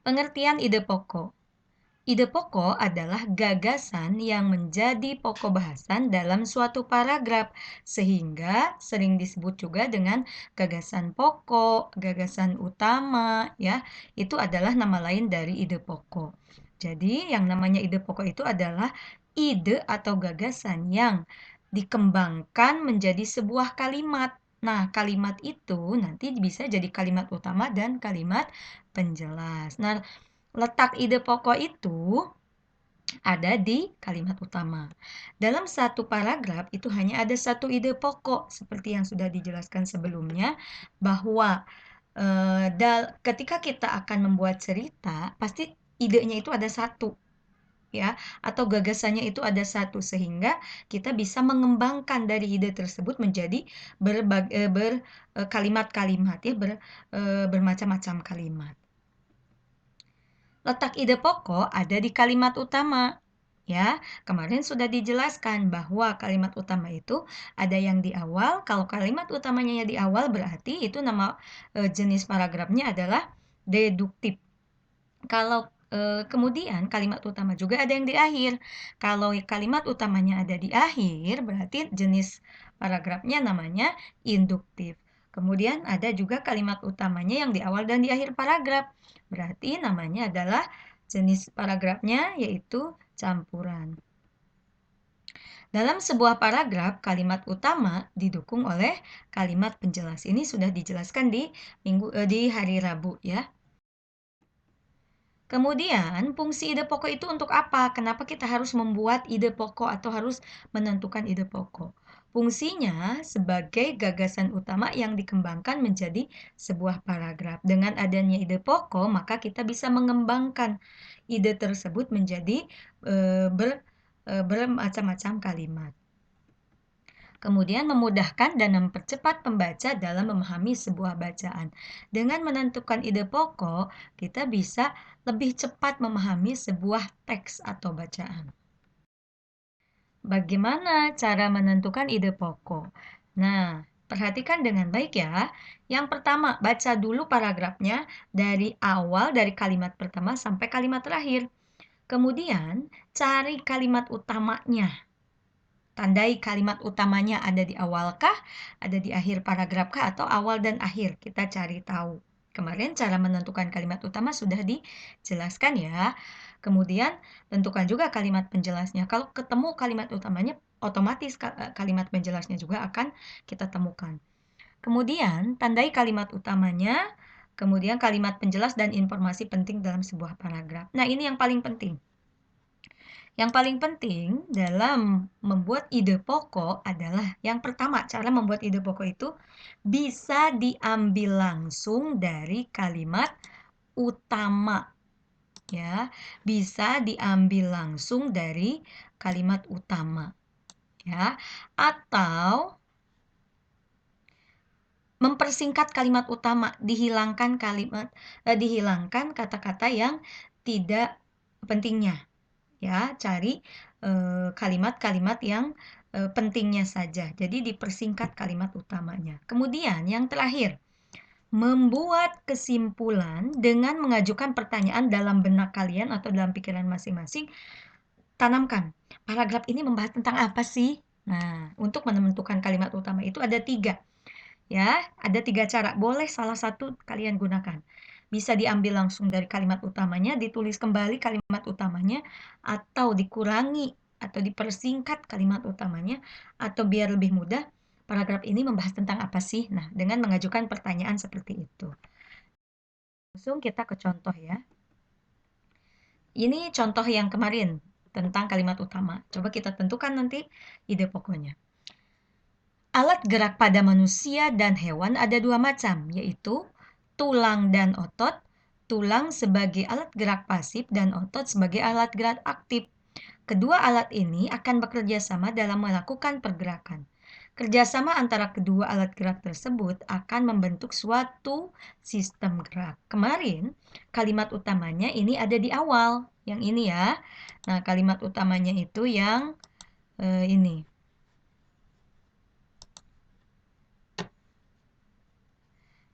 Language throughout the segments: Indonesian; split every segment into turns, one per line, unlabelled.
Pengertian ide pokok. Ide pokok adalah gagasan yang menjadi pokok bahasan dalam suatu paragraf, sehingga sering disebut juga dengan gagasan pokok, gagasan utama, ya. Itu adalah nama lain dari ide pokok. Jadi, yang namanya ide pokok itu adalah ide atau gagasan yang dikembangkan menjadi sebuah kalimat. Nah, kalimat itu nanti bisa jadi kalimat utama dan kalimat penjelas. Nah, letak ide pokok itu ada di kalimat utama. Dalam satu paragraf itu hanya ada satu ide pokok, seperti yang sudah dijelaskan sebelumnya, bahwa ketika kita akan membuat cerita, pasti idenya itu ada satu, ya, atau gagasannya itu ada satu, sehingga kita bisa mengembangkan dari ide tersebut menjadi kalimat-kalimat, ya, bermacam-macam kalimat. Letak ide pokok ada di kalimat utama. Ya, kemarin sudah dijelaskan bahwa kalimat utama itu ada yang di awal. Kalau kalimat utamanya di awal berarti itu nama jenis paragrafnya adalah deduktif. Kalau kemudian kalimat utama juga ada yang di akhir. Kalau kalimat utamanya ada di akhir berarti jenis paragrafnya namanya induktif. Kemudian ada juga kalimat utamanya yang di awal dan di akhir paragraf. Berarti namanya adalah jenis paragrafnya yaitu campuran. Dalam sebuah paragraf, kalimat utama didukung oleh kalimat penjelas. Ini sudah dijelaskan di hari Rabu, ya. Kemudian, fungsi ide pokok itu untuk apa? Kenapa kita harus membuat ide pokok atau harus menentukan ide pokok? Fungsinya sebagai gagasan utama yang dikembangkan menjadi sebuah paragraf. Dengan adanya ide pokok, maka kita bisa mengembangkan ide tersebut menjadi bermacam-macam kalimat. Kemudian memudahkan dan mempercepat pembaca dalam memahami sebuah bacaan. Dengan menentukan ide pokok, kita bisa lebih cepat memahami sebuah teks atau bacaan. Bagaimana cara menentukan ide pokok? Nah, perhatikan dengan baik ya. Yang pertama, baca dulu paragrafnya dari awal, dari kalimat pertama sampai kalimat terakhir. Kemudian, cari kalimat utamanya. Tandai kalimat utamanya ada di awalkah, ada di akhir paragrafkah, atau awal dan akhir. Kita cari tahu. Kemarin cara menentukan kalimat utama sudah dijelaskan ya. Kemudian tentukan juga kalimat penjelasnya. Kalau ketemu kalimat utamanya, otomatis kalimat penjelasnya juga akan kita temukan. Kemudian tandai kalimat utamanya, kemudian kalimat penjelas dan informasi penting dalam sebuah paragraf. Nah, ini yang paling penting. Yang paling penting dalam membuat ide pokok adalah yang pertama, cara membuat ide pokok itu bisa diambil langsung dari kalimat utama. Ya, bisa diambil langsung dari kalimat utama. Ya, atau mempersingkat kalimat utama, dihilangkan kata-kata yang tidak pentingnya. Ya, cari kalimat-kalimat yang pentingnya saja. Jadi dipersingkat kalimat utamanya. Kemudian yang terakhir, membuat kesimpulan dengan mengajukan pertanyaan dalam benak kalian atau dalam pikiran masing-masing. Tanamkan, paragraf ini membahas tentang apa sih? Nah, untuk menentukan kalimat utama itu ada 3. Ya, ada 3 cara. Boleh salah satu kalian gunakan. Bisa diambil langsung dari kalimat utamanya, ditulis kembali kalimat utamanya, atau dikurangi atau dipersingkat kalimat utamanya, atau biar lebih mudah, paragraf ini membahas tentang apa sih? Nah, dengan mengajukan pertanyaan seperti itu. Langsung kita ke contoh ya. Ini contoh yang kemarin tentang kalimat utama. Coba kita tentukan nanti ide pokoknya. Alat gerak pada manusia dan hewan ada 2 macam, yaitu tulang dan otot. Tulang sebagai alat gerak pasif dan otot sebagai alat gerak aktif. Kedua alat ini akan bekerja sama dalam melakukan pergerakan. Kerjasama antara kedua alat gerak tersebut akan membentuk suatu sistem gerak. Kemarin, kalimat utamanya ini ada di awal, yang ini ya. Nah, kalimat utamanya itu yang ini.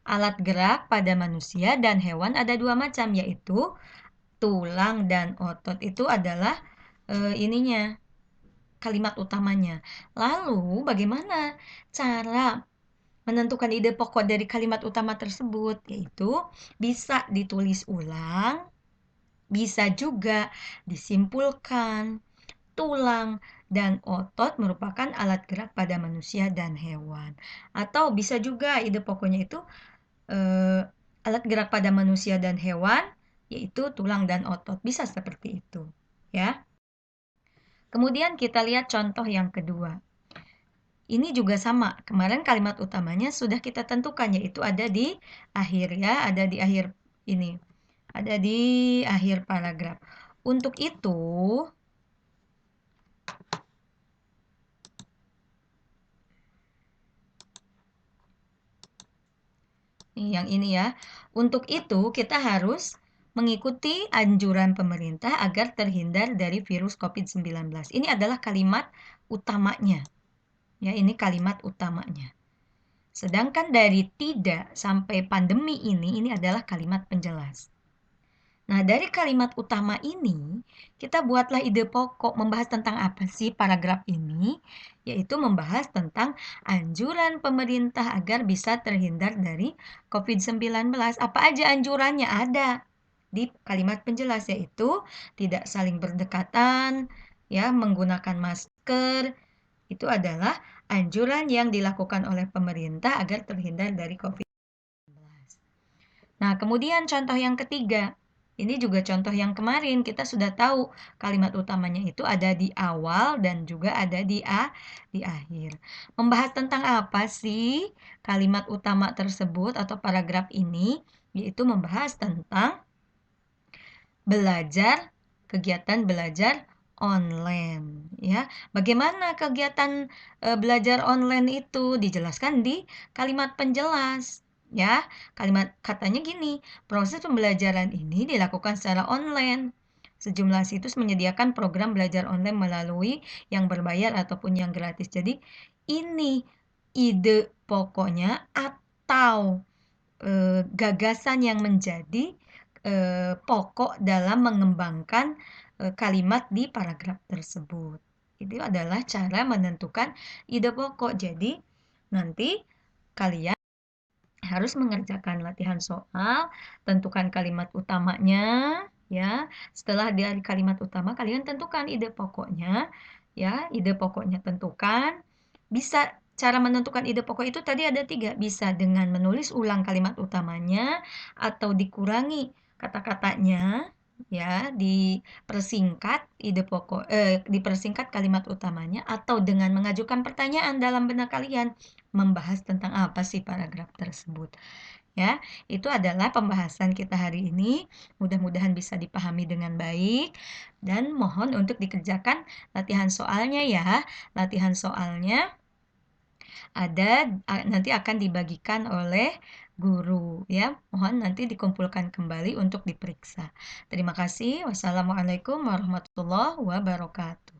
Alat gerak pada manusia dan hewan ada dua macam, yaitu tulang dan otot. Itu adalah ininya, kalimat utamanya. Lalu bagaimana cara menentukan ide pokok dari kalimat utama tersebut? Yaitu bisa ditulis ulang, bisa juga disimpulkan. Tulang dan otot merupakan alat gerak pada manusia dan hewan. Atau bisa juga ide pokoknya itu alat gerak pada manusia dan hewan, yaitu tulang dan otot. Bisa seperti itu, ya. Kemudian kita lihat contoh yang kedua. Ini juga sama. Kemarin kalimat utamanya sudah kita tentukan, yaitu ada di akhir ya, ada di akhir ini. Ada di akhir paragraf. Untuk itu, yang ini ya. Untuk itu kita harus mengikuti anjuran pemerintah agar terhindar dari virus COVID-19. Ini adalah kalimat utamanya. Ya, ini kalimat utamanya. Sedangkan dari tidak sampai pandemi ini adalah kalimat penjelas. Nah, dari kalimat utama ini, kita buatlah ide pokok membahas tentang apa sih paragraf ini, yaitu membahas tentang anjuran pemerintah agar bisa terhindar dari COVID-19. Apa aja anjurannya? Ada di kalimat penjelas, yaitu tidak saling berdekatan, ya, menggunakan masker. Itu adalah anjuran yang dilakukan oleh pemerintah agar terhindar dari COVID-19. Nah, kemudian contoh yang ketiga. Ini juga contoh yang kemarin kita sudah tahu kalimat utamanya itu ada di awal dan juga ada di akhir. Membahas tentang apa sih kalimat utama tersebut atau paragraf ini? Yaitu membahas tentang belajar, kegiatan belajar online, ya. Bagaimana kegiatan belajar online itu dijelaskan di kalimat penjelas, ya. Kalimat katanya gini, proses pembelajaran ini dilakukan secara online. Sejumlah situs menyediakan program belajar online melalui yang berbayar ataupun yang gratis. Jadi ini ide pokoknya atau gagasan yang menjadi pokok dalam mengembangkan kalimat di paragraf tersebut. Itu adalah cara menentukan ide pokok. Jadi nanti kalian harus mengerjakan latihan soal, tentukan kalimat utamanya, ya. Setelah dari kalimat utama kalian tentukan ide pokoknya, ya. Ide pokoknya tentukan. Bisa cara menentukan ide pokok itu tadi ada 3, bisa dengan menulis ulang kalimat utamanya atau dikurangi kata-katanya, ya, dipersingkat ide pokok dipersingkat kalimat utamanya atau dengan mengajukan pertanyaan dalam benak kalian membahas tentang apa sih paragraf tersebut. Ya, itu adalah pembahasan kita hari ini. Mudah-mudahan bisa dipahami dengan baik dan mohon untuk dikerjakan latihan soalnya ya. Latihan soalnya ada nanti akan dibagikan oleh guru ya. Mohon nanti dikumpulkan kembali untuk diperiksa. Terima kasih. Wassalamualaikum warahmatullahi wabarakatuh.